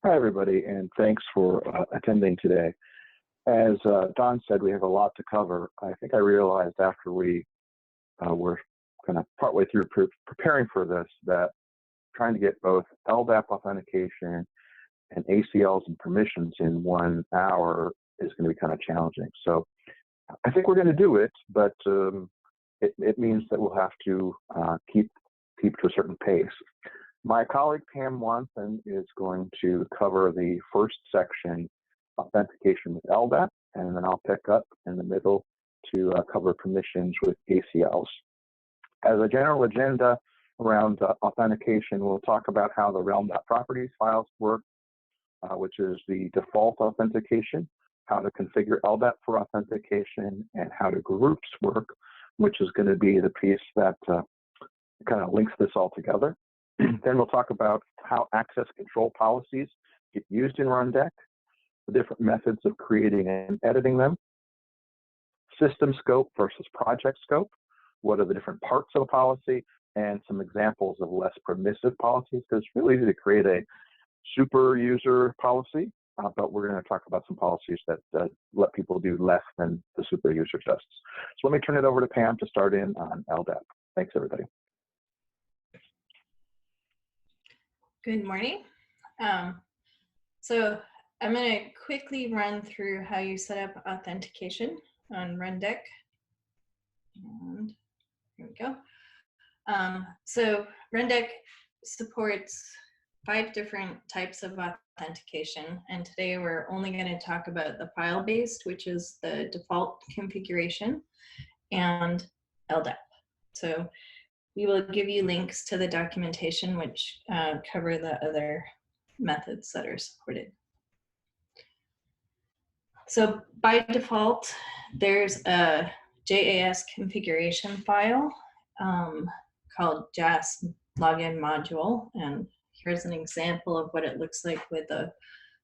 Hi, everybody, and thanks for attending today. As Don said, we have a lot to cover. I think I realized after we were kind of partway through preparing for this that trying to get both LDAP authentication and ACLs and permissions in 1 hour is going to be kind of challenging. So I think we're going to do it, but it means that we'll have to keep to a certain pace. My colleague Pam Watson is going to cover the first section, authentication with LDAP, and then I'll pick up in the middle to cover permissions with ACLs. As a general agenda around authentication, we'll talk about how the realm.properties files work, which is the default authentication, how to configure LDAP for authentication, and how do groups work, which is going to be the piece that kind of links this all together. Then we'll talk about how access control policies get used in Rundeck, the different methods of creating and editing them, system scope versus project scope, what are the different parts of a policy, and some examples of less permissive policies, because it's really easy to create a super user policy, but we're going to talk about some policies that let people do less than the super user does. So let me turn it over to Pam to start in on LDAP. Thanks, everybody. Good morning. So I'm going to quickly run through how you set up authentication on Rundeck. And here we go. So Rundeck supports 5 different types of authentication, and today we're only going to talk about the file-based, which is the default configuration, and LDAP. So we will give you links to the documentation which cover the other methods that are supported. So by default, there's a JAS configuration file called JAS login module, and here's an example of what it looks like with a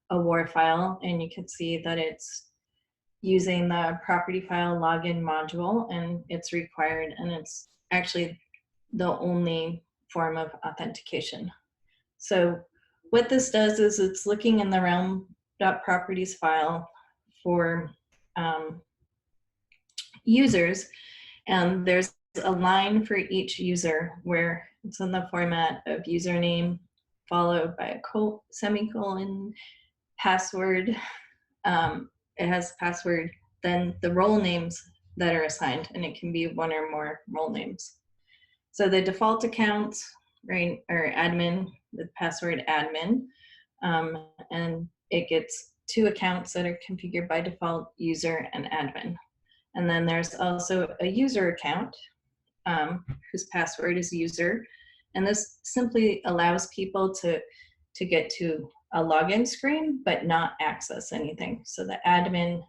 WAR file, and you can see that it's using the property file login module, and it's required, and it's actually the only form of authentication. So what this does is it's looking in the realm.properties file for users, and there's a line for each user where it's in the format of username followed by a semicolon, password. It has password, then the role names that are assigned, and it can be 1 or more role names. So the default account, right, or admin with password admin, and it gets 2 accounts that are configured by default, user and admin. And then there's also a user account whose password is user, and this simply allows people to get to a login screen but not access anything. So the admin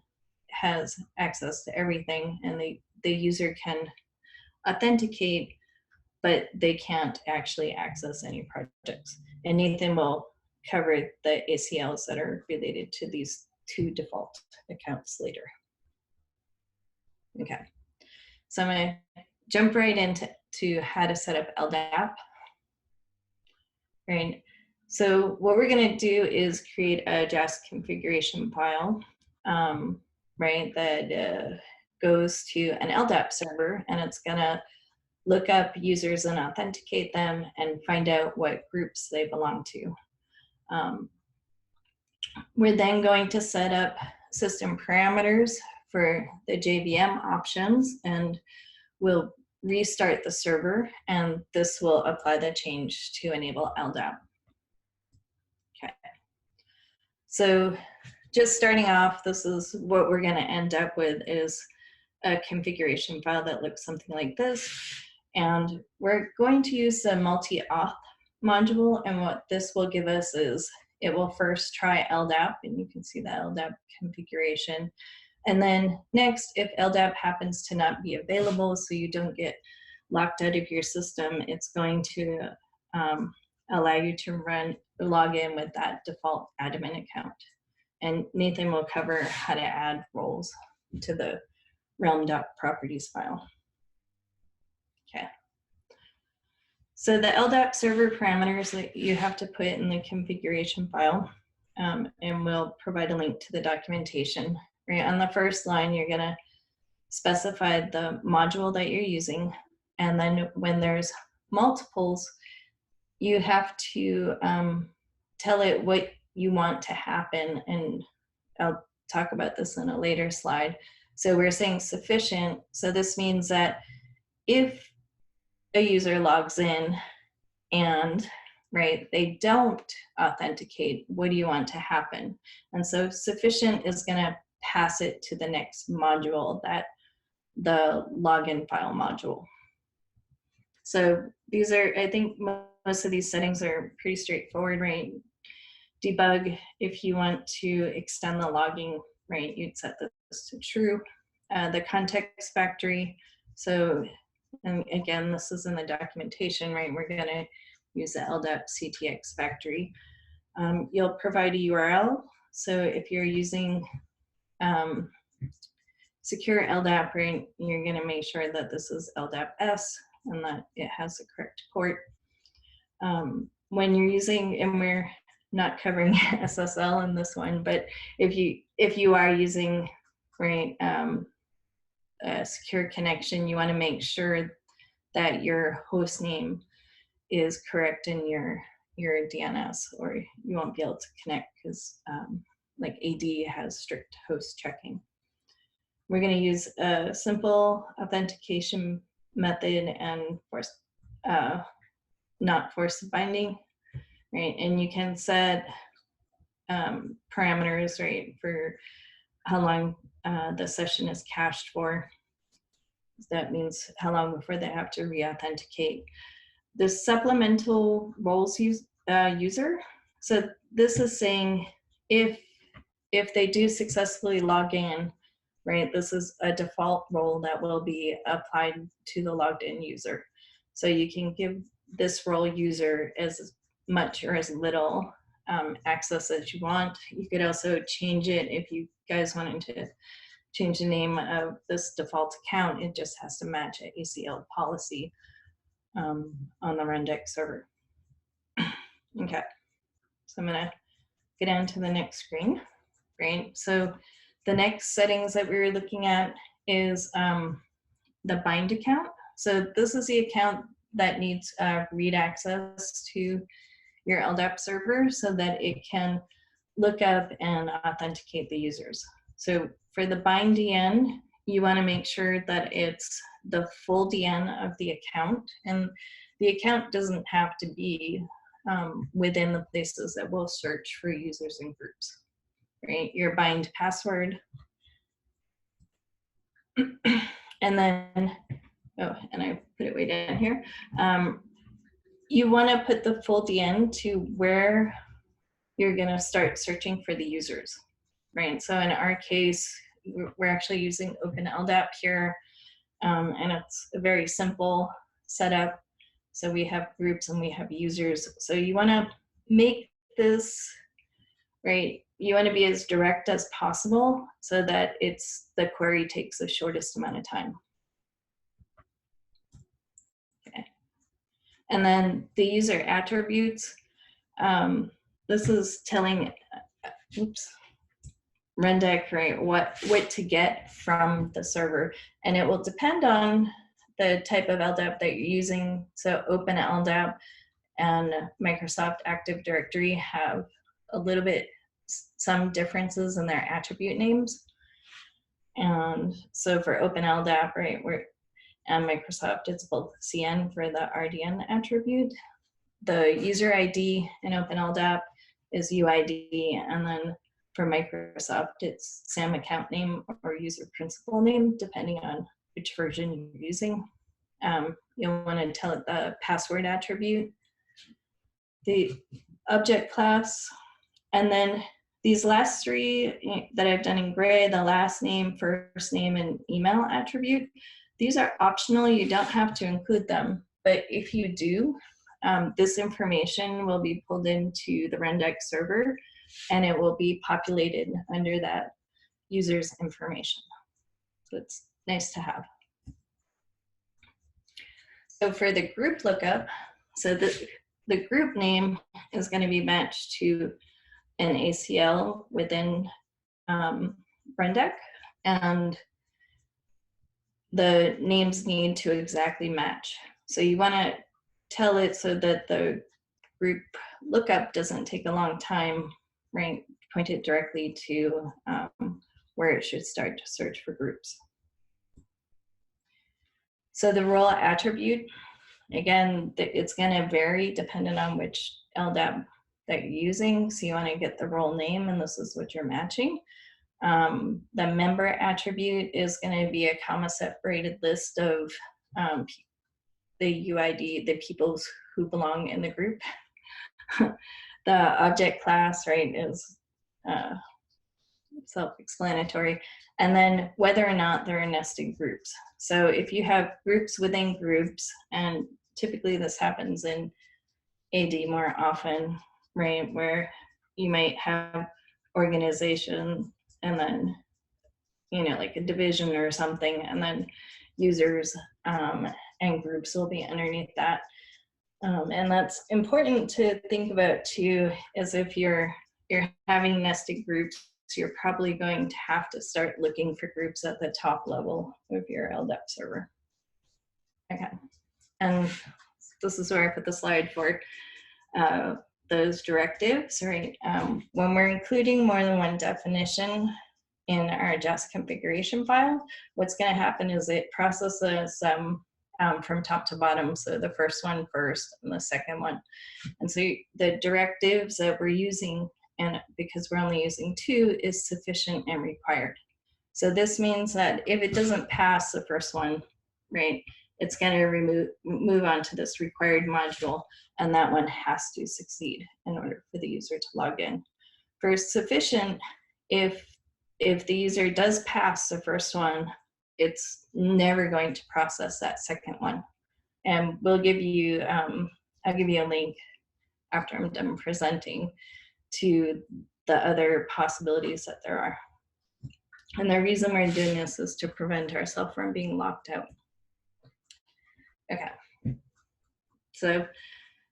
has access to everything, and the user can authenticate, but they can't actually access any projects. And Nathan will cover the ACLs that are related to these 2 default accounts later. Okay, so I'm going to jump right into how to set up LDAP. Right, so what we're going to do is create a JAS configuration file, right, that goes to an LDAP server, and it's going to look up users and authenticate them and find out what groups they belong to. We're then going to set up system parameters for the JVM options, and we'll restart the server, and this will apply the change to enable LDAP. Okay. So just starting off, this is what we're going to end up with is a configuration file that looks something like this. And we're going to use the multi-auth module, and what this will give us is it will first try LDAP, and you can see the LDAP configuration. And then next, if LDAP happens to not be available, so you don't get locked out of your system, it's going to allow you to log in with that default admin account. And Nathan will cover how to add roles to the realm.properties file. Okay. So the LDAP server parameters that you have to put in the configuration file and we'll provide a link to the documentation. Right on the first line, you're going to specify the module that you're using, and then when there's multiples, you have to tell it what you want to happen, and I'll talk about this in a later slide. So we're saying sufficient, so this means that if a user logs in and they don't authenticate, what do you want to happen? And so sufficient is going to pass it to the next module, that the login file module. So these are, I think most of these settings are pretty straightforward, right? Debug, if you want to extend the logging, right, you'd set this to true. The context factory, so, and again, this is in the documentation, right? We're going to use the LDAP CTX factory. You'll provide a URL. So if you're using secure LDAP, right, you're going to make sure that this is LDAP S and that it has the correct port. When you're using, and we're not covering SSL in this one, but if you are using, right, a secure connection, you want to make sure that your host name is correct in your DNS, or you won't be able to connect because like AD has strict host checking. We're going to use a simple authentication method and not force binding, right? And you can set parameters, right, for how long the session is cached for. That means how long before they have to re-authenticate. The supplemental roles user. So this is saying if they do successfully log in, right, this is a default role that will be applied to the logged in user. So you can give this role user as much or as little access as you want. You could also change it if you guys wanted to change the name of this default account. It just has to match an ACL policy on the Rundeck server. Okay, so I'm gonna get down to the next screen, right? So the next settings that we were looking at is the bind account. So this is the account that needs read access to your LDAP server so that it can look up and authenticate the users. So for the bind DN, you want to make sure that it's the full DN of the account, and the account doesn't have to be within the places that we'll search for users and groups, right? Your bind password, and then, oh, and I put it way down here. You want to put the full DN to where you're going to start searching for the users, right? So in our case, we're actually using Open LDAP here, and it's a very simple setup. So we have groups and we have users. So you want to make this, right, you want to be as direct as possible so that the query takes the shortest amount of time. Okay. And then the user attributes, this is telling, oops, Rundeck, right, what to get from the server. And it will depend on the type of LDAP that you're using. So Open LDAP and Microsoft Active Directory have a little bit, some differences in their attribute names. And so for Open LDAP, right, and Microsoft, it's both CN for the RDN attribute. The user ID in Open LDAP is UID, and then for Microsoft, it's SAM account name or user principal name, depending on which version you're using. You'll want to tell it the password attribute, the object class, and then these last three that I've done in gray, the last name, first name, and email attribute, these are optional. You don't have to include them, but if you do, this information will be pulled into the Rundeck server, and it will be populated under that user's information. So it's nice to have. So for the group lookup, so the group name is going to be matched to an ACL within Rundeck, and the names need to exactly match. So you want to tell it so that the group lookup doesn't take a long time, right? Point it directly to where it should start to search for groups. So the role attribute, again, it's going to vary depending on which LDAP that you're using. So you want to get the role name, and this is what you're matching. The member attribute is going to be a comma-separated list of the UID, the people who belong in the group. The object class, right, is self-explanatory. And then whether or not they're in nested groups. So if you have groups within groups, and typically this happens in AD more often, right, where you might have organization and then, you know, like a division or something, and then users and groups will be underneath that. And that's important to think about too, is if you're having nested groups, you're probably going to have to start looking for groups at the top level of your LDAP server. Okay, and this is where I put the slide for those directives, right? When we're including more than one definition in our JAS configuration file, what's going to happen is it processes from top to bottom. So the first one first and the second one. And so the directives that we're using, and because we're only using 2, is sufficient and required. So this means that if it doesn't pass the first one, right, it's going to move on to this required module, and that one has to succeed in order for the user to log in. For sufficient, if the user does pass the first one, it's never going to process that second one. And we'll give you, I'll give you a link after I'm done presenting to the other possibilities that there are. And the reason we're doing this is to prevent ourselves from being locked out. Okay. So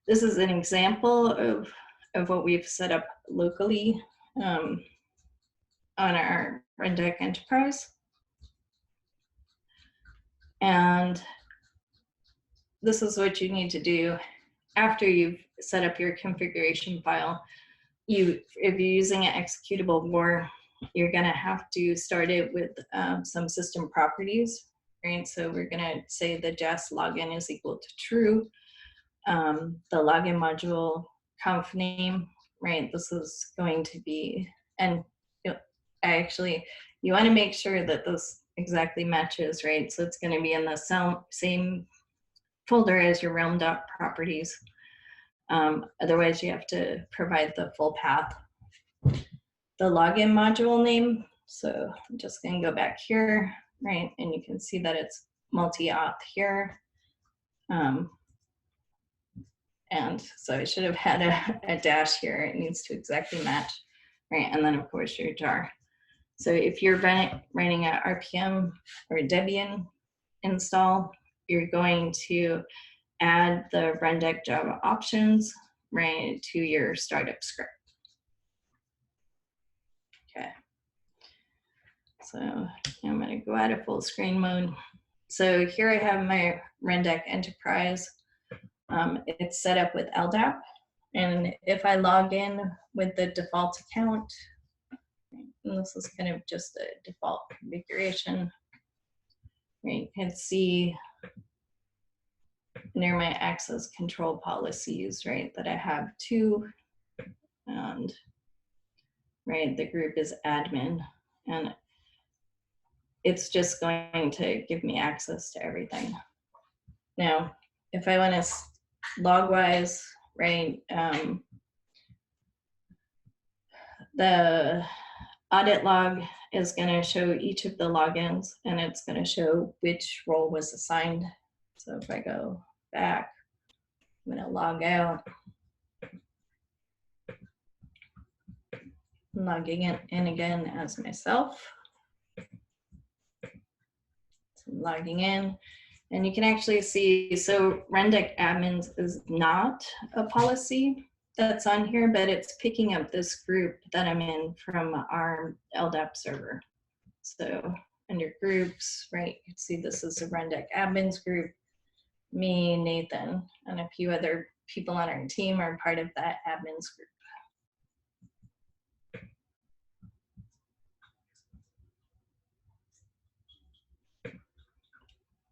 this is an example of what we've set up locally on our Rundeck Enterprise. And this is what you need to do after you've set up your configuration file. If you're using an executable war, you're going to have to start it with some system properties, right? So we're going to say the JAS login is equal to true. The login module conf name, right? This is going to be, and you want to make sure that this exactly matches, right? So it's going to be in the same folder as your realm.properties. properties. Otherwise, you have to provide the full path. The login module name, so I'm just going to go back here, right? And you can see that it's multi-auth here. And so I should have had a dash here. It needs to exactly match, right? And then, of course, your jar. So if you're running a RPM or Debian install, you're going to add the Rundeck Java options, right, to your startup script. Okay. So I'm going to go out of full screen mode. So here I have my Rundeck Enterprise. It's set up with LDAP. And if I log in with the default account, and this is kind of just a default configuration, you can see near my access control policies, right, that I have 2, and right, the group is admin, and it's just going to give me access to everything. Now, if I want to logwise, right, the audit log is going to show each of the logins, and it's going to show which role was assigned. So if I go back, I'm going to log out. I'm logging in again as myself. So I'm logging in, and you can actually see, so Rundeck admins is not a policy, that's on here, but it's picking up this group that I'm in from our LDAP server. So under groups, right, you can see this is a Rundeck admins group. Me, Nathan, and a few other people on our team are part of that admins group.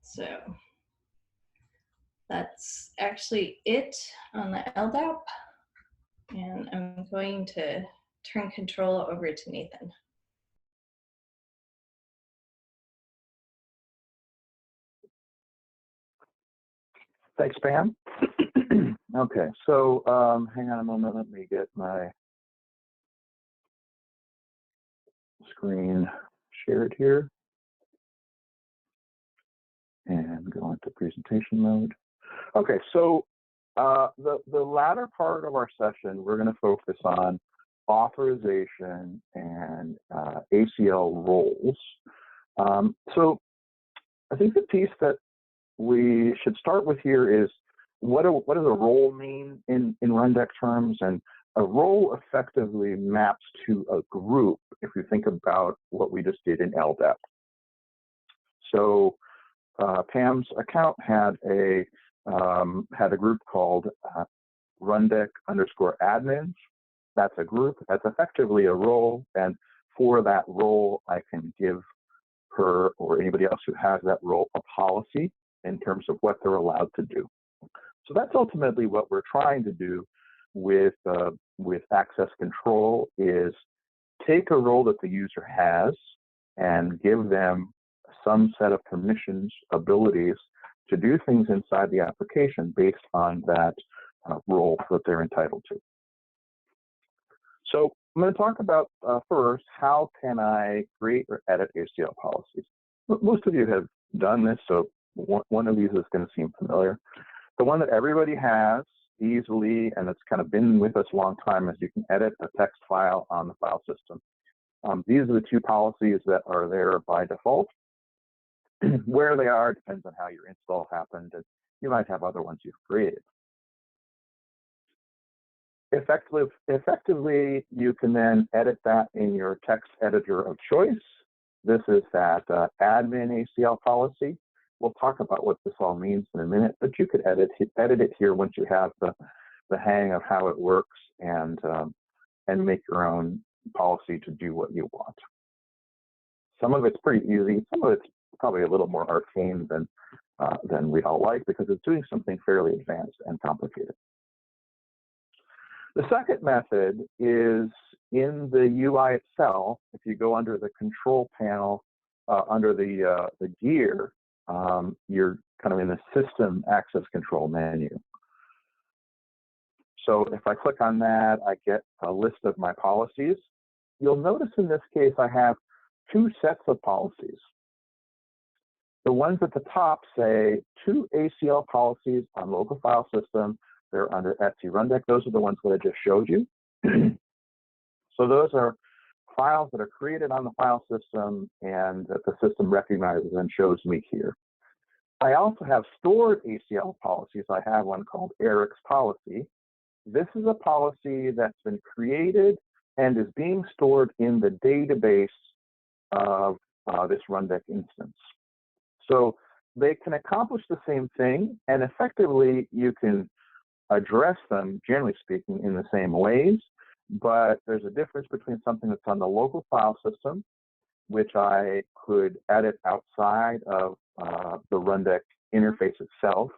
So that's actually it on the LDAP. And I'm going to turn control over to Nathan. Thanks, Pam. Okay, so hang on a moment. Let me get my screen shared here and go into presentation mode. Okay, so the latter part of our session, we're going to focus on authorization and ACL roles. So I think the piece that we should start with here is what does a role mean in Rundeck terms? And a role effectively maps to a group if you think about what we just did in LDAP. So Pam's account had a group called Rundeck_admins. That's a group. That's effectively a role. And for that role, I can give her or anybody else who has that role a policy in terms of what they're allowed to do. So that's ultimately what we're trying to do with access control is take a role that the user has and give them some set of permissions, abilities to do things inside the application based on that role that they're entitled to. So I'm going to talk about first, how can I create or edit ACL policies? Most of you have done this, so one of these is going to seem familiar. The one that everybody has easily, and it's kind of been with us a long time, is you can edit a text file on the file system. These are the two policies that are there by default. Where they are depends on how your install happened, and you might have other ones you've created. Effectively, you can then edit that in your text editor of choice. This is that admin ACL policy. We'll talk about what this all means in a minute, but you could edit it here once you have the hang of how it works and make your own policy to do what you want. Some of it's pretty easy. Some of it's probably a little more arcane than we all like because it's doing something fairly advanced and complicated. The second method is in the UI itself. If you go under the control panel, under the gear, you're kind of in the system access control menu. So if I click on that, I get a list of my policies. You'll notice in this case, I have two sets of policies. The ones at the top say 2 ACL policies on local file system. They're under etc Rundeck. Those are the ones that I just showed you. So those are files that are created on the file system and that the system recognizes and shows me here. I also have stored ACL policies. I have one called Eric's policy. This is a policy that's been created and is being stored in the database of this Rundeck instance. So they can accomplish the same thing, and effectively you can address them, generally speaking, in the same ways, but there's a difference between something that's on the local file system, which I could edit outside of the Rundeck interface itself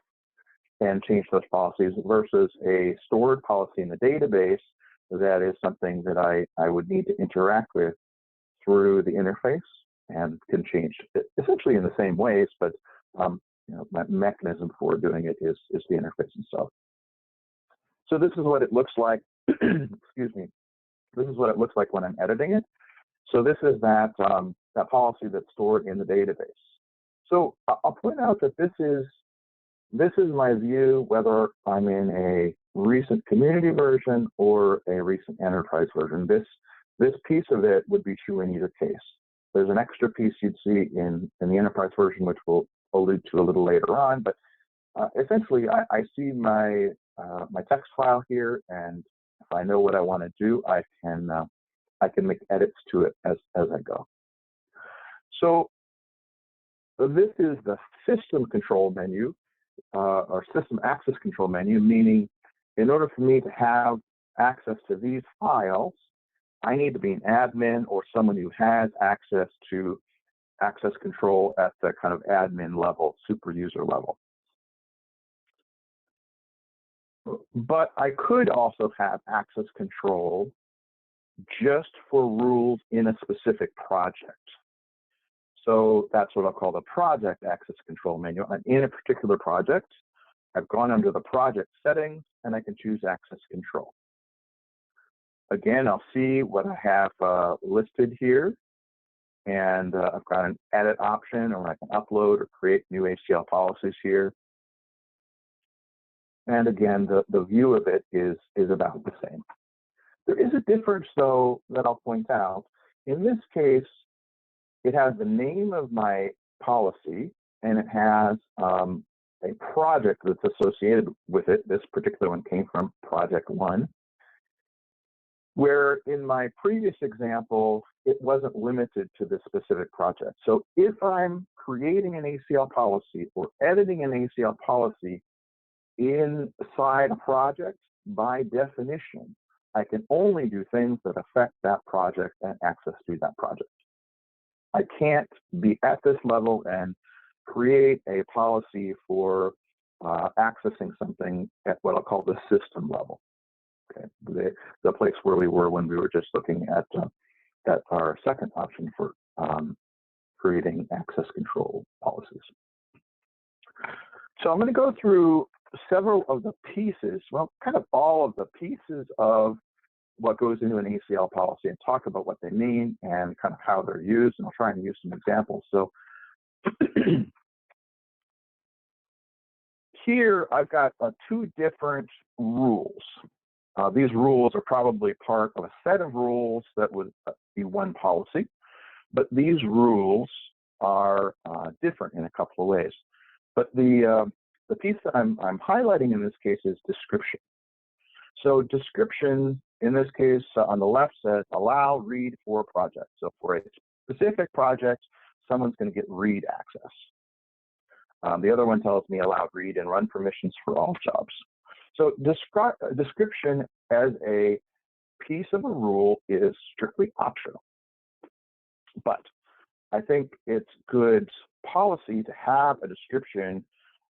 and change those policies, versus a stored policy in the database that is something that I would need to interact with through the interface and can change it essentially in the same ways, but my mechanism for doing it is the interface itself. So this is what it looks like. Excuse me. This is what it looks like when I'm editing it. So this is that policy that's stored in the database. So I'll point out that this is my view, whether I'm in a recent community version or a recent enterprise version. This piece of it would be true in either case. There's an extra piece you'd see in the enterprise version, which we'll allude to a little later on. But essentially, I see my text file here, and If I know what I want to do, I can make edits to it as I go. So this is the system control menu, or system access control menu, meaning in order for me to have access to these files, I need to be an admin or someone who has access to access control at the kind of admin level, super user level. But I could also have access control just for rules in a specific project. So that's what I'll call the project access control menu. And in a particular project, I've gone under the project settings and I can choose access control. Again, I'll see what I have listed here. And I've got an edit option, or I can upload or create new ACL policies here. And again, the view of it is about the same. There is a difference, though, that I'll point out. In this case, it has the name of my policy, and it has a project that's associated with it. This particular one came from Project 1. Where in my previous example, it wasn't limited to this specific project. So if I'm creating an ACL policy or editing an ACL policy inside a project, by definition, I can only do things that affect that project and access to that project. I can't be at this level and create a policy for accessing something at what I'll call the system level. Okay, the place where we were when we were just looking at our second option for creating access control policies. So I'm going to go through several of the pieces, well, kind of all of the pieces of what goes into an ACL policy and talk about what they mean and kind of how they're used, and I'll try and use some examples. So here I've got two different rules. These rules are probably part of a set of rules that would be one policy, but these rules are different in a couple of ways. But the piece that I'm highlighting in this case is description. So description, in this case, on the left says allow read for project. So for a specific project, someone's going to get read access. The other one tells me allow read and run permissions for all jobs. So description as a piece of a rule is strictly optional. But I think it's good policy to have a description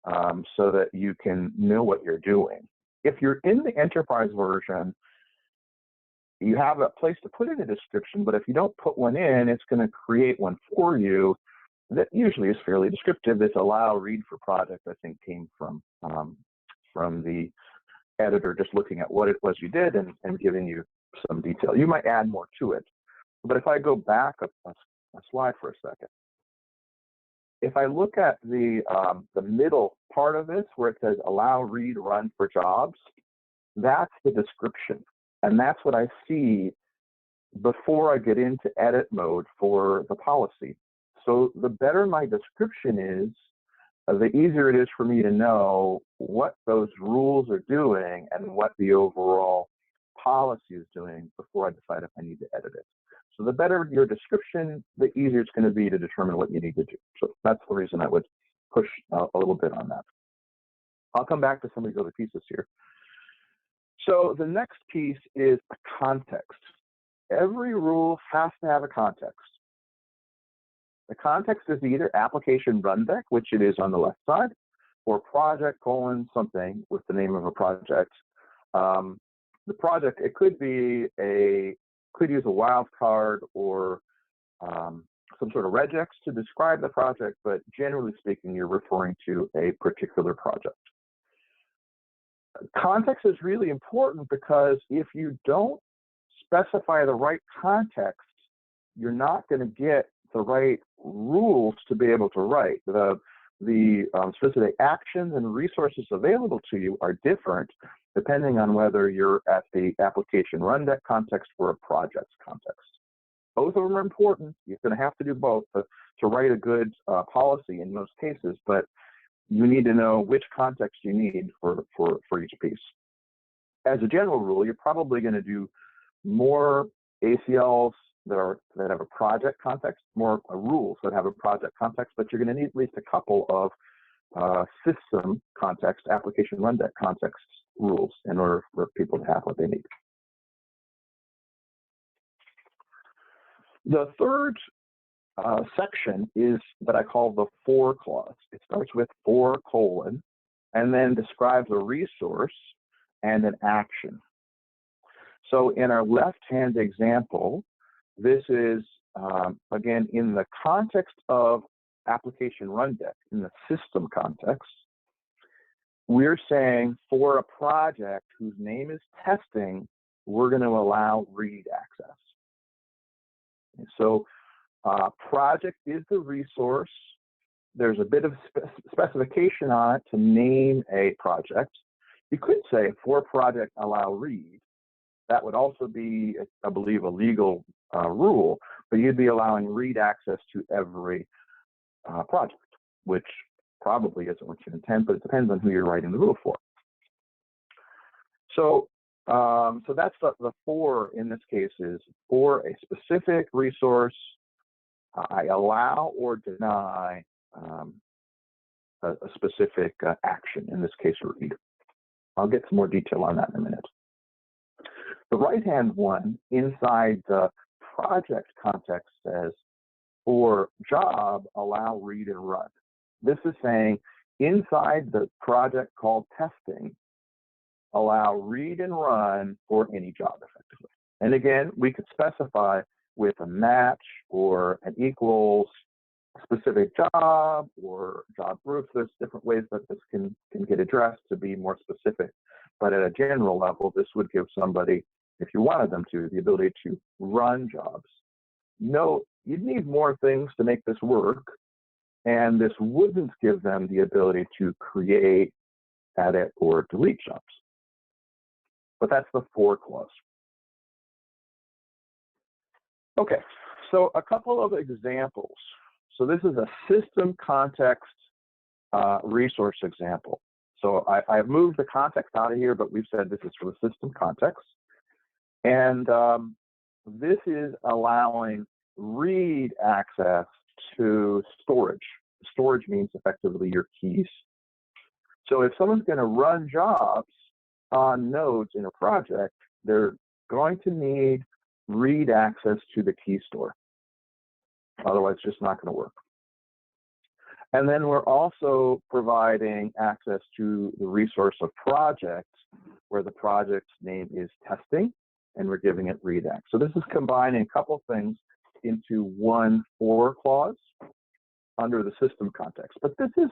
so that you can know what you're doing. If you're in the enterprise version, you have a place to put in a description, but if you don't put one in, it's going to create one for you that usually is fairly descriptive. This allow read for project, I think, came from the editor just looking at what it was you did and giving you some detail. You might add more to it. But if I go back a slide for a second, if I look at the middle part of this where it says allow read run for jobs, that's the description. And that's what I see before I get into edit mode for the policy. So the better my description is, the easier it is for me to know what those rules are doing and what the overall policy is doing before I decide if I need to edit it. So the better your description, the easier it's going to be to determine what you need to do. So that's the reason I would push a little bit on that. I'll come back to some of these other pieces here. So the next piece is a context. Every rule has to have a context. The context is either application Rundeck, which it is on the left side, or project : something with the name of a project. The project, it could use a wildcard or some sort of regex to describe the project, but generally speaking, you're referring to a particular project. Context is really important because if you don't specify the right context, you're not going to get the right rules to be able to write. The specific actions and resources available to you are different depending on whether you're at the application Rundeck context or a project's context. Both of them are important. You're going to have to do both to write a good policy in most cases, but you need to know which context you need for each piece. as a general rule, you're probably going to do more ACLs that have a project context, more rules that have a project context, but you're going to need at least a couple of system context, application Rundeck context rules in order for people to have what they need. The third section is that I call the for clause. It starts with for : and then describes a resource and an action. So in our left-hand example, this is, again, in the context of application Rundeck, in the system context, we're saying for a project whose name is testing, we're going to allow read access. And so project is the resource. There's a bit of specification on it to name a project. You could say for project allow read. That would also be, I believe, a legal rule, but you'd be allowing read access to every project, which probably isn't what you intend, but it depends on who you're writing the rule for. So, so that's the for in this case is for a specific resource. I allow or deny a specific action, in this case, read. I'll get some more detail on that in a minute. The right-hand one inside the project context says, for job, allow read and run. This is saying inside the project called testing, allow read and run for any job effectively. And again, we could specify with a match or an equals specific job or job groups. There's different ways that this can get addressed to be more specific. But at a general level, this would give somebody, if you wanted them to, the ability to run jobs. Note, you'd need more things to make this work, and this wouldn't give them the ability to create, edit, or delete jobs. But that's the for clause. Okay, so a couple of examples. So this is a system context resource example. So I've moved the context out of here, but we've said this is for the system context. And this is allowing read access to storage. Storage means effectively your keys. So if someone's going to run jobs on nodes in a project, they're going to need read access to the key store. Otherwise, it's just not going to work. And then we're also providing access to the resource of project, where the project's name is testing, and we're giving it read access. So this is combining a couple of things into one for clause under the system context. But this is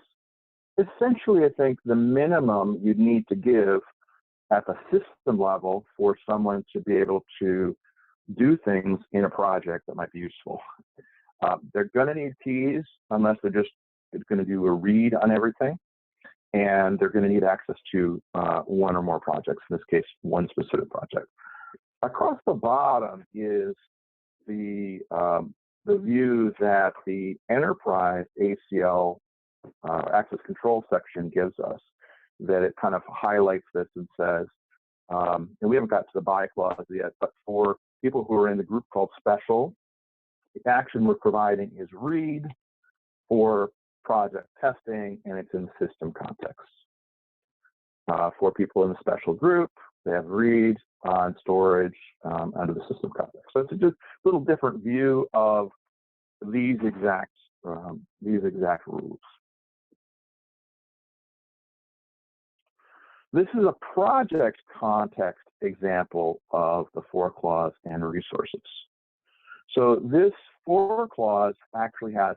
essentially, I think, the minimum you'd need to give at the system level for someone to be able to do things in a project that might be useful. They're going to need keys unless they're just going to do a read on everything. And they're going to need access to one or more projects, in this case, one specific project. Across the bottom is the view that the enterprise ACL access control section gives us, that it kind of highlights this and says, and we haven't got to the by clause yet, but for people who are in the group called special, the action we're providing is read for project testing, and it's in the system context. For people in the special group, they have read on storage under the system context. So it's just a little different view of these exact rules. This is a project context example of the for clause and resources. So this for clause actually has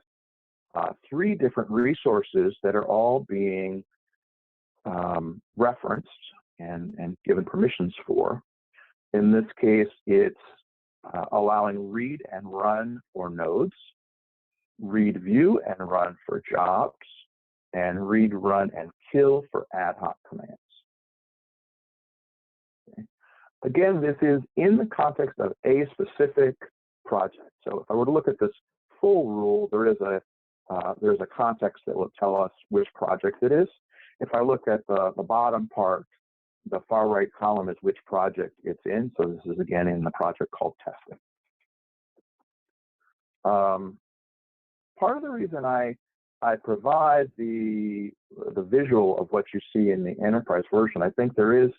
3 different resources that are all being referenced and given permissions for. In this case, it's allowing read and run for nodes, read view and run for jobs, and read, run, and kill for ad hoc commands. Okay. Again, this is in the context of a specific project. So if I were to look at this full rule, there's a context that will tell us which project it is. If I look at the bottom part, the far right column is which project it's in. So this is again in the project called testing. Part of the reason I provide the visual of what you see in the enterprise version, I think there is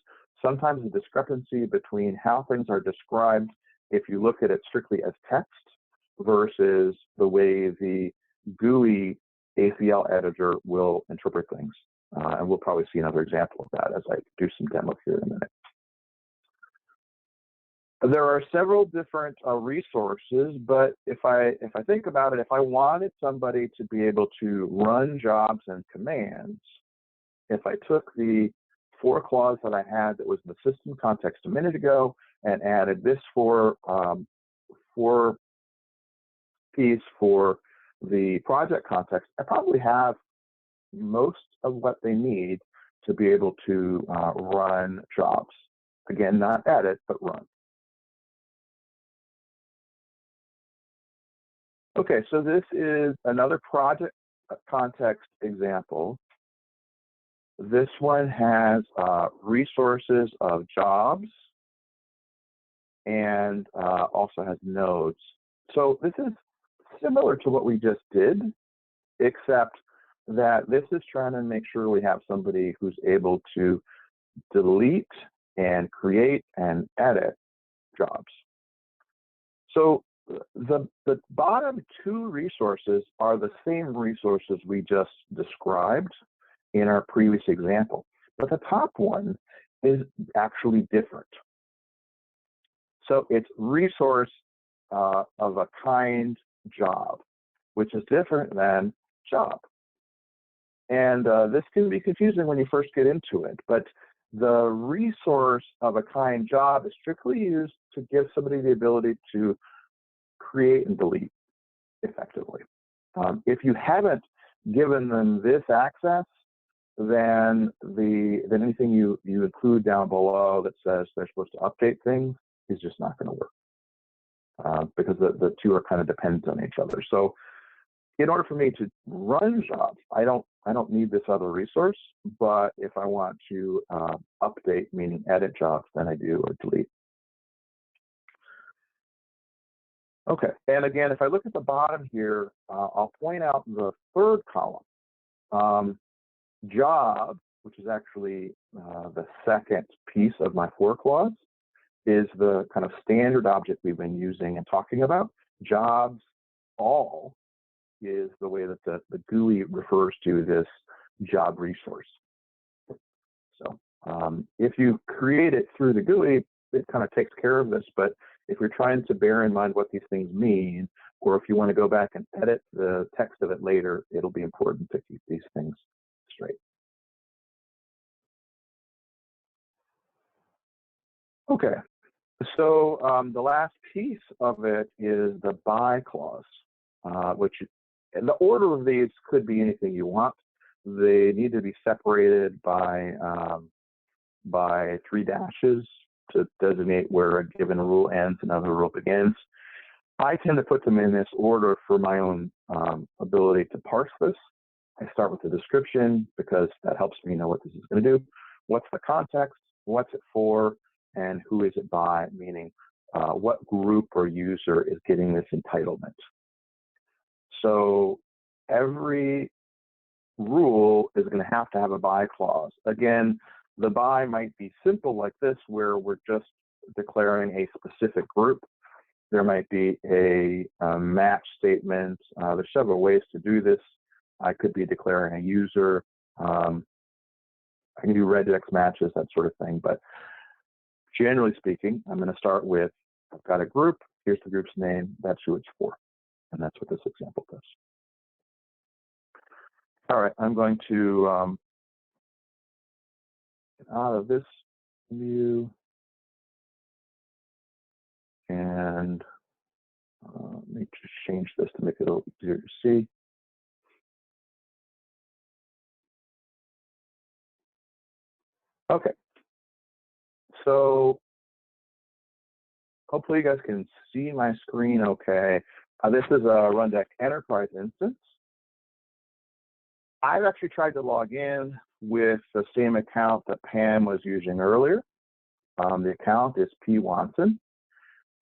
sometimes a discrepancy between how things are described if you look at it strictly as text versus the way the GUI ACL editor will interpret things. And we'll probably see another example of that as I do some demo here in a minute. There are several different resources, but if I think about it, if I wanted somebody to be able to run jobs and commands, if I took the for clause that I had that was in the system context a minute ago and added this for piece for the project context, I probably have most of what they need to be able to run jobs. Again, not edit, but run. Okay, so this is another project context example. This one has resources of jobs and also has nodes. So this is similar to what we just did, except that this is trying to make sure we have somebody who's able to delete and create and edit jobs. So the bottom two resources are the same resources we just described in our previous example, but the top one is actually different. So it's resource of a kind job, which is different than job. And this can be confusing when you first get into it, but the resource of a kind job is strictly used to give somebody the ability to create and delete effectively. If you haven't given them this access, then anything you include down below that says they're supposed to update things is just not going to work because the two are kind of dependent on each other. So in order for me to run jobs, I don't need this other resource, but if I want to update, meaning edit jobs, then I do, or delete. Okay, and again, if I look at the bottom here, I'll point out the third column. Job, which is actually the second piece of my for clause, is the kind of standard object we've been using and talking about. Jobs all is the way that the GUI refers to this job resource. So if you create it through the GUI, it kind of takes care of this, but if you're trying to bear in mind what these things mean, or if you want to go back and edit the text of it later, it'll be important to keep these things straight. Okay, so the last piece of it is the by clause, which, and the order of these could be anything you want. They need to be separated by 3 dashes to designate where a given rule ends and another rule begins. I tend to put them in this order for my own ability to parse this. I start with the description because that helps me know what this is going to do. What's the context? What's it for? And who is it by? Meaning what group or user is getting this entitlement. So every rule is going to have a by clause. Again, the by might be simple like this, where we're just declaring a specific group. There might be a match statement. There's several ways to do this. I could be declaring a user. I can do regex matches, that sort of thing. But generally speaking, I'm going to start with, I've got a group. Here's the group's name. That's who it's for. And that's what this example does. All right, I'm going to get out of this view and let me just change this to make it a little easier to see. Okay, so hopefully you guys can see my screen okay. This is a Rundeck Enterprise instance. I've actually tried to log in with the same account that Pam was using earlier. The account is P. Watson.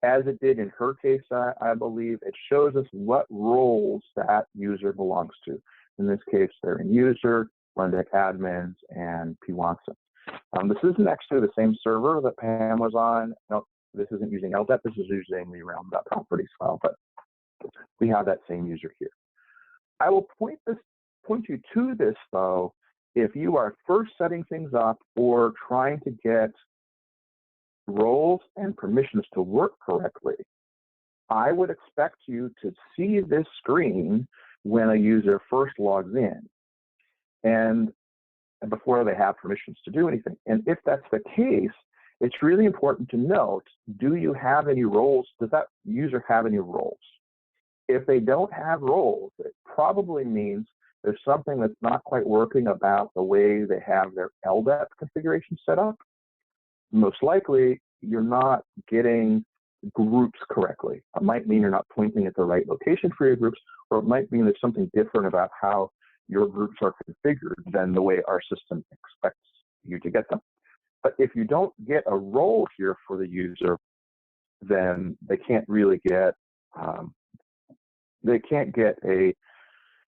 As it did in her case, I believe, it shows us what roles that user belongs to. In this case, they're in user, Rundeck admins, and P. Watson. This isn't actually the same server that Pam was on. No, this isn't using LDAP. This is using the realm.properties file, but we have that same user here. I will point you to this, though, if you are first setting things up or trying to get roles and permissions to work correctly. I would expect you to see this screen when a user first logs in and before they have permissions to do anything. And if that's the case, it's really important to note, do you have any roles? Does that user have any roles? If they don't have roles, it probably means there's something that's not quite working about the way they have their LDAP configuration set up. Most likely, you're not getting groups correctly. It might mean you're not pointing at the right location for your groups, or it might mean there's something different about how your groups are configured than the way our system expects you to get them. But if you don't get a role here for the user, then they can't really get a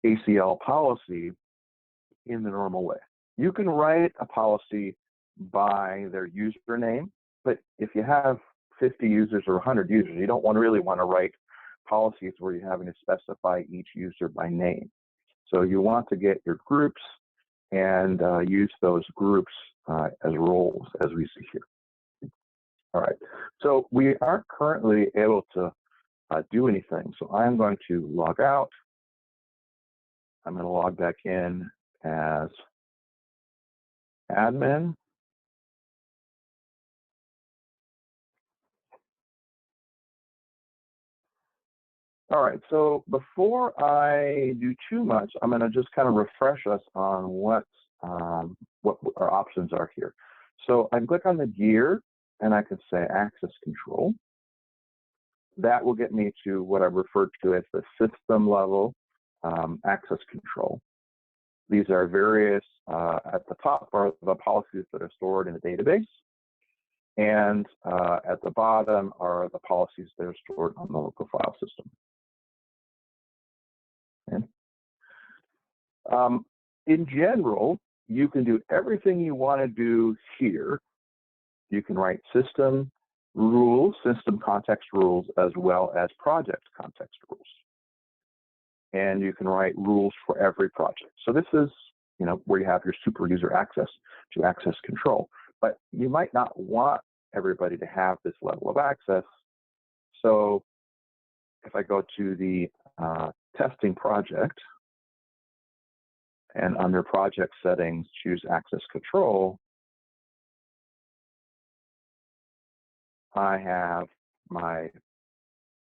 ACL policy in the normal way. You can write a policy by their username, but if you have 50 users or 100 users, you don't really want to write policies where you're having to specify each user by name. So you want to get your groups and use those groups as roles, as we see here. All right, so we aren't currently able to do anything. So I'm going to log out. I'm going to log back in as admin. All right, so before I do too much, I'm going to just kind of refresh us on what our options are here. So I can click on the gear and I can say access control. That will get me to what I referred to as the system level access control. These are various, at the top are the policies that are stored in a database. And at the bottom are the policies that are stored on the local file system. Okay. In general, you can do everything you want to do here. You can write system rules, system context rules, as well as project context rules. And you can write rules for every project. So this is, where you have your super user access to access control. But you might not want everybody to have this level of access. So if I go to the testing project and under project settings, choose access control, I have my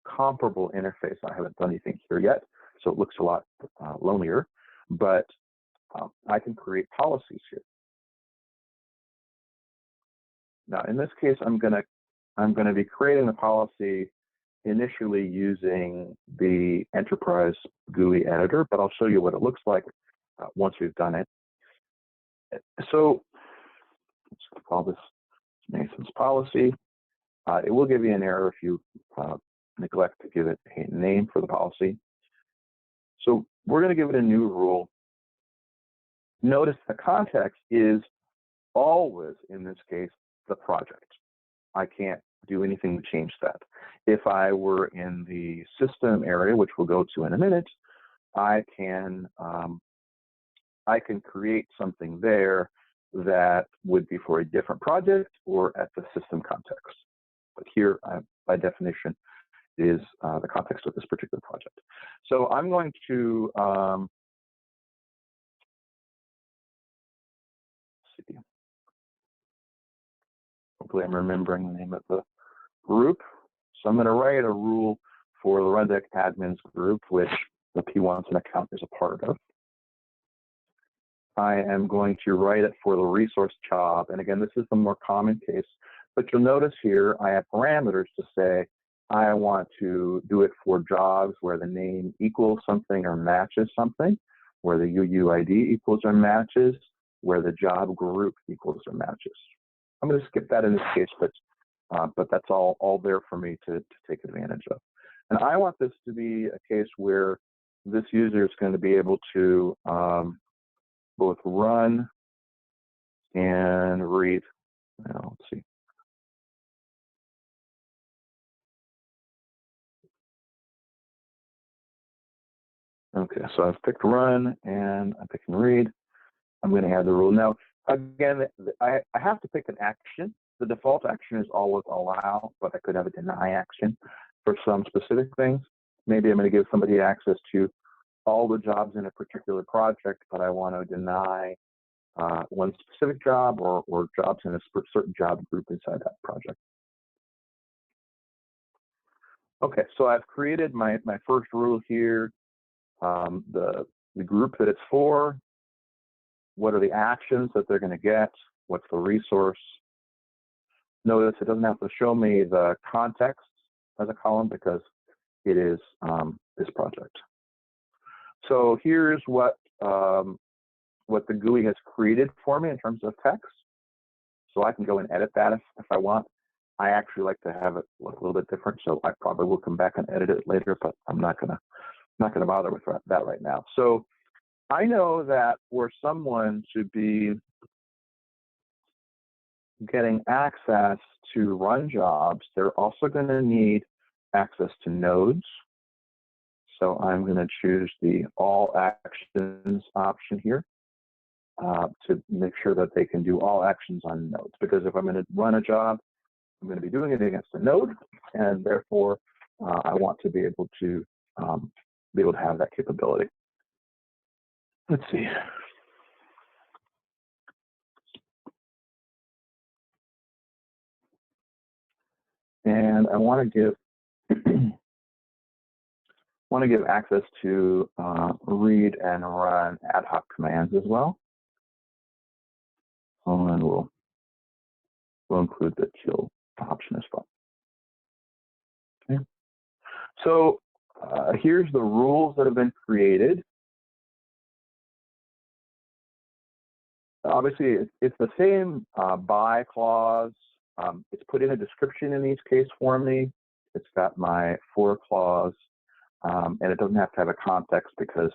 comparable interface. I haven't done anything here yet, so it looks a lot lonelier, but I can create policies here. Now, in this case, I'm going to be creating the policy initially using the Enterprise GUI editor, but I'll show you what it looks like once we've done it. So let's call this Nathan's policy. It will give you an error if you neglect to give it a name for the policy. So we're going to give it a new rule. Notice the context is always, in this case, the project. I can't do anything to change that. If I were in the system area, which we'll go to in a minute, I can create something there that would be for a different project or at the system context. But here, by definition, is the context of this particular project. So I'm going to see. Hopefully, I'm remembering the name of the group. So I'm going to write a rule for the Rundeck admins group, which the P. Watson account is a part of. I am going to write it for the resource job. And again, this is the more common case. But you'll notice here, I have parameters to say, I want to do it for jobs where the name equals something or matches something, where the UUID equals or matches where the job group equals or matches. I'm going to skip that in this case, but that's all there for me to take advantage of. And I want this to be a case where this user is going to be able to both run and read. Now, let's see. Okay, so I've picked run and I'm picking read. I'm going to add the rule. Now, again, I have to pick an action. The default action is always allow, but I could have a deny action for some specific things. Maybe I'm going to give somebody access to all the jobs in a particular project, but I want to deny one specific job or jobs in a certain job group inside that project. Okay, so I've created my first rule here. The group that it's for, what are the actions that they're going to get, what's the resource. Notice it doesn't have to show me the context as a column because it is this project. So here's what the GUI has created for me in terms of text. So I can go and edit that if I want. I actually like to have it look a little bit different, so I probably will come back and edit it later, but I'm not gonna bother with that right now. So I know that for someone to be getting access to run jobs, they're also going to need access to nodes. So I'm going to choose the all actions option here to make sure that they can do all actions on nodes. Because if I'm going to run a job, I'm going to be doing it against a node, and therefore I want to be able to have that capability. Let's see. And I want to give access to read and run ad hoc commands as well. And we'll include the kill option as well. Okay. So here's the rules that have been created. Obviously, it's the same by clause. It's put in a description in each case for me. It's got my for clause, and it doesn't have to have a context because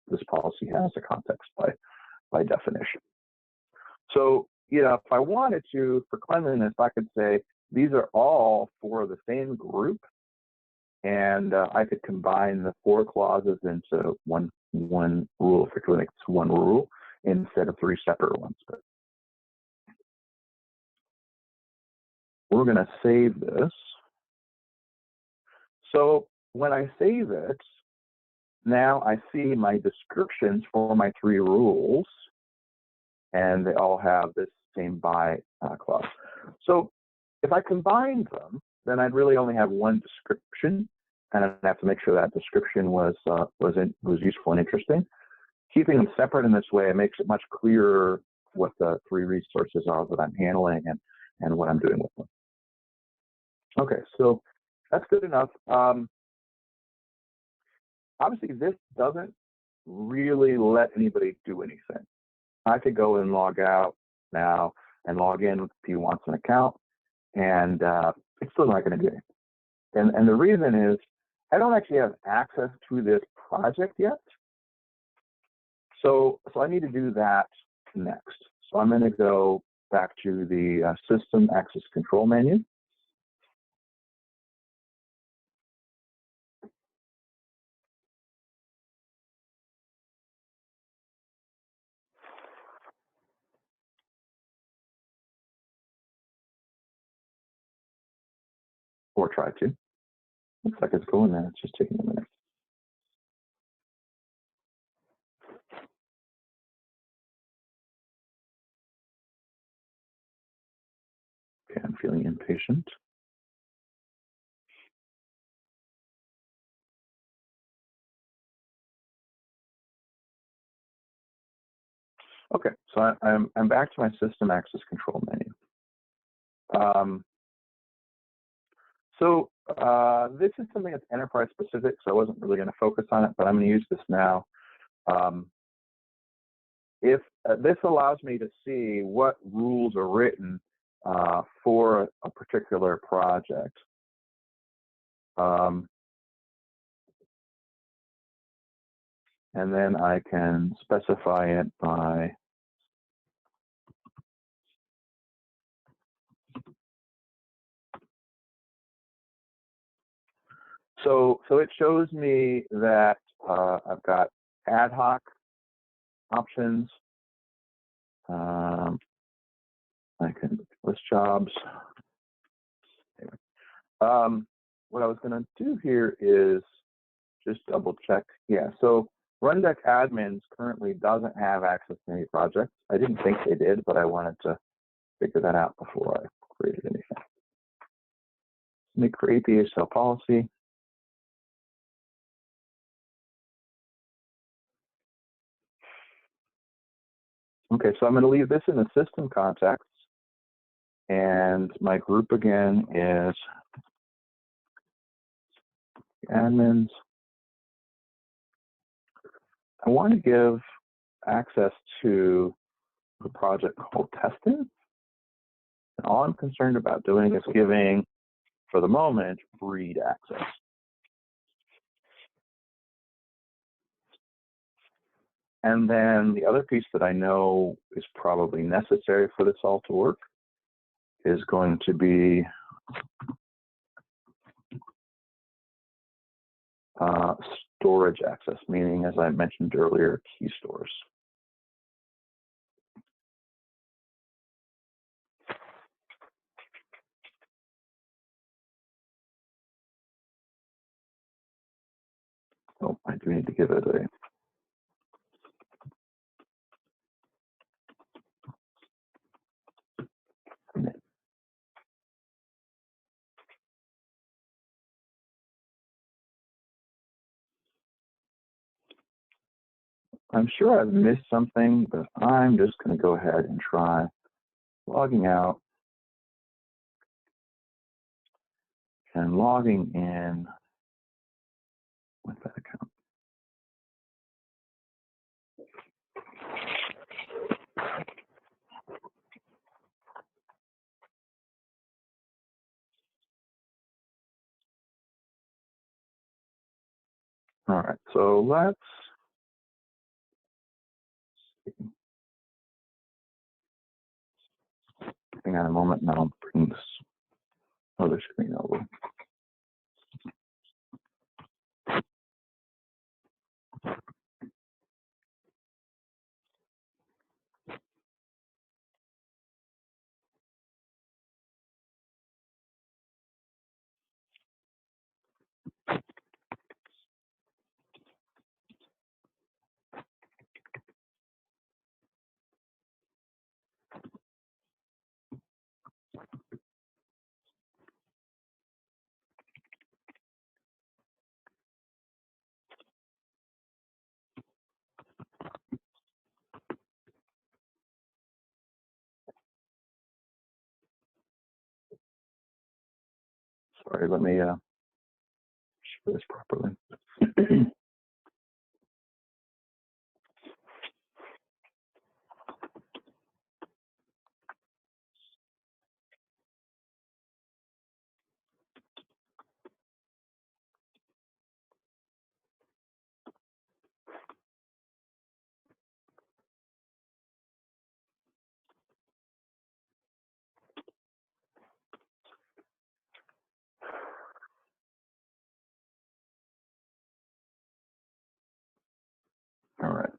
this policy has a context by definition. So, if I wanted to, for cleanliness, I could say these are all for the same group, and I could combine the for clauses into one rule. Effectively, it's one rule instead of three separate ones. But we're going to save this. So when I save it, now I see my descriptions for my three rules, and they all have this same by clause. So if I combined them, then I'd really only have one description, and I'd have to make sure that description was useful and interesting. Keeping them separate in this way, it makes it much clearer what the three resources are that I'm handling and what I'm doing with them. Okay, so that's good enough. Obviously, this doesn't really let anybody do anything. I could go and log out now and log in if he wants an account, and it's still not going to do anything. And the reason is I don't actually have access to this project yet. So I need to do that next. So I'm going to go back to the System Access Control menu. Or try to. Looks like it's going there. It's just taking a minute. Okay, I'm feeling impatient. Okay, so I'm back to my System Access Control menu. This is something that's enterprise specific, so I wasn't really going to focus on it, but I'm going to use this now. If this allows me to see what rules are written for a particular project. And then I can specify it by so it shows me that I've got ad hoc options. I can list jobs. What I was going to do here is just double check. Yeah, so Rundeck admins currently doesn't have access to any projects. I didn't think they did, but I wanted to figure that out before I created anything. Let me create the ACL policy. Okay, so I'm going to leave this in the system context. And my group again is admins. I want to give access to the project called testing. And all I'm concerned about doing is giving, for the moment, read access. And then the other piece that I know is probably necessary for this all to work is going to be storage access, meaning, as I mentioned earlier, key stores. Oh, I do need to give it a minute. I'm sure I've missed something, but I'm just going to go ahead and try logging out and logging in with that account. All right, so let's see. Hang on a moment, and I'll bring this other screen over. Sorry, let me show this properly. All right.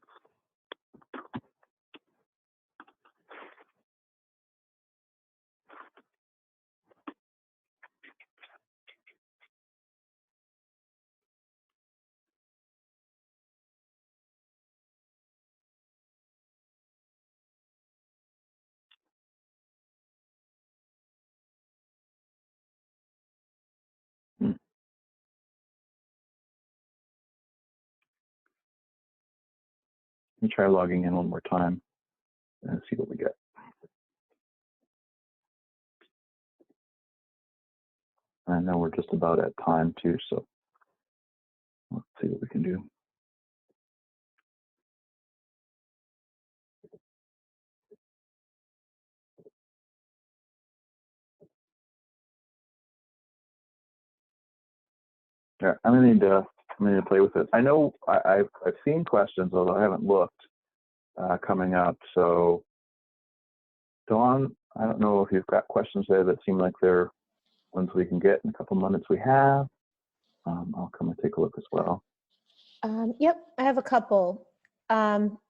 Let me try logging in one more time and see what we get. I know we're just about at time too, so let's see what we can do. Yeah, I'm gonna need to play with it. I know I've seen questions, although I haven't looked, coming up. So, Dawn, I don't know if you've got questions there that seem like they're ones we can get in a couple minutes we have. I'll come and take a look as well. Yep, I have a couple.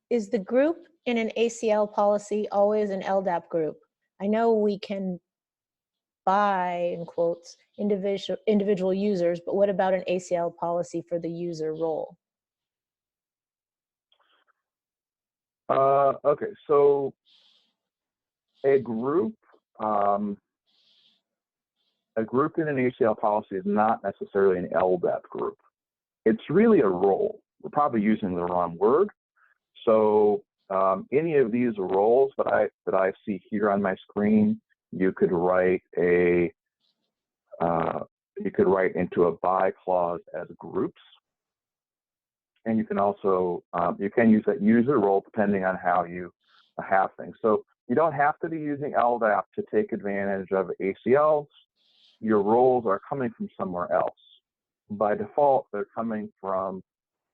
Is the group in an ACL policy always an LDAP group? I know we can buy, in quotes, individual users, but what about an ACL policy for the user role? Okay, so a group in an ACL policy is not necessarily an LDAP group. It's really a role. We're probably using the wrong word. So any of these roles that I see here on my screen, you could write into a by clause as groups, and you can also you can use that user role depending on how you have things. So you don't have to be using LDAP to take advantage of ACLs. Your roles are coming from somewhere else. By default, they're coming from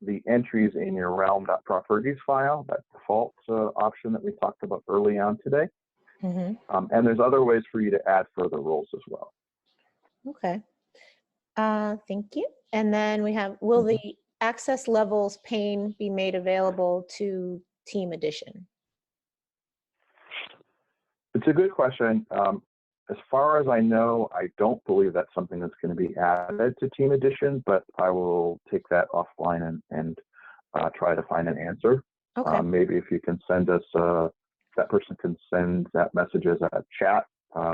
the entries in your realm.properties file, that default option that we talked about early on today. Mm-hmm. And there's other ways for you to add further roles as well. Okay. Thank you. And then we have, will the access levels pane be made available to Team Edition? It's a good question. As far as I know, I don't believe that's something that's going to be added to Team Edition, but I will take that offline and try to find an answer. Okay. Maybe if you can send us, that person can send that message as a chat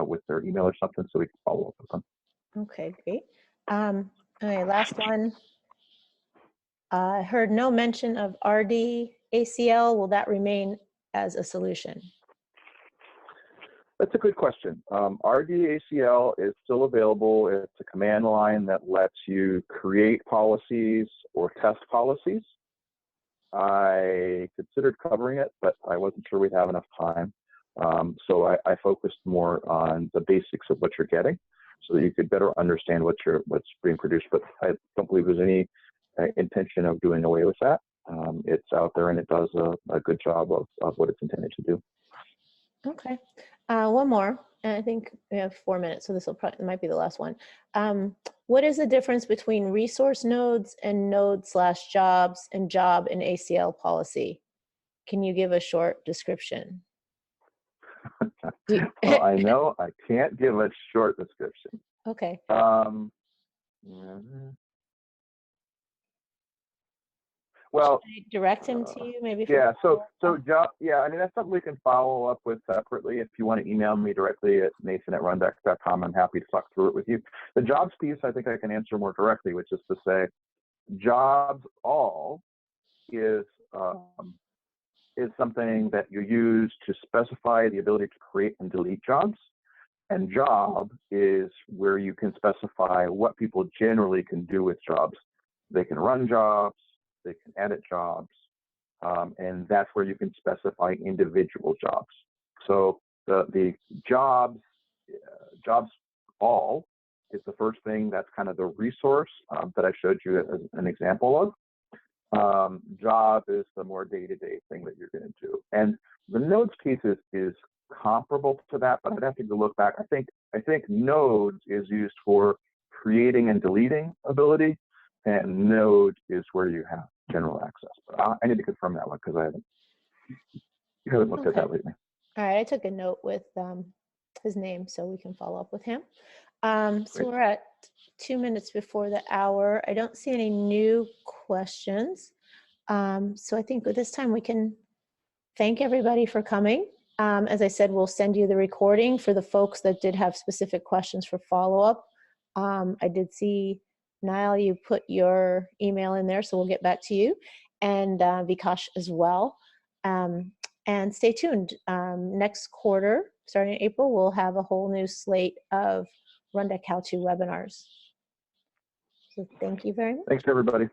with their email or something so we can follow up with them. Okay, great. Okay, last one. I heard no mention of RD ACL. Will that remain as a solution? That's a good question. RDACL is still available. It's a command line that lets you create policies or test policies. I considered covering it, but I wasn't sure we'd have enough time. So I focused more on the basics of what you're getting so that you could better understand what's being produced. But I don't believe there's any intention of doing away with that. It's out there and it does a good job of what it's intended to do. Okay. One more, and I think we have 4 minutes, so this might be the last one. What is the difference between resource nodes and node/jobs and job in ACL policy? Can you give a short description? Well, I know I can't give a short description. Okay. Well, should I direct him to you maybe? Yeah, so job, yeah, I mean, that's something we can follow up with separately. If you want to email me directly at nathan@rundeck.com, I'm happy to talk through it with you. The jobs piece, I think I can answer more directly, which is to say, jobs all is something that you use to specify the ability to create and delete jobs. And job is where you can specify what people generally can do with jobs. They can run jobs, they can edit jobs, and that's where you can specify individual jobs. So the jobs all is the first thing. That's kind of the resource that I showed you as an example of. Job is the more day-to-day thing that you're going to do. And the nodes piece is comparable to that, but I'd have to look back. I think nodes is used for creating and deleting ability, and node is where you have general access. But I need to confirm that one because you haven't looked at that lately. All right, I took a note with his name so we can follow up with him. So we're at 2 minutes before the hour. I don't see any new questions. So I think at this time we can thank everybody for coming. As I said, we'll send you the recording for the folks that did have specific questions for follow-up. I did see, Niall, you put your email in there, so we'll get back to you, and Vikash as well. And stay tuned. Next quarter, starting in April, we'll have a whole new slate of Rundeck how-to webinars. So thank you very much. Thanks, everybody.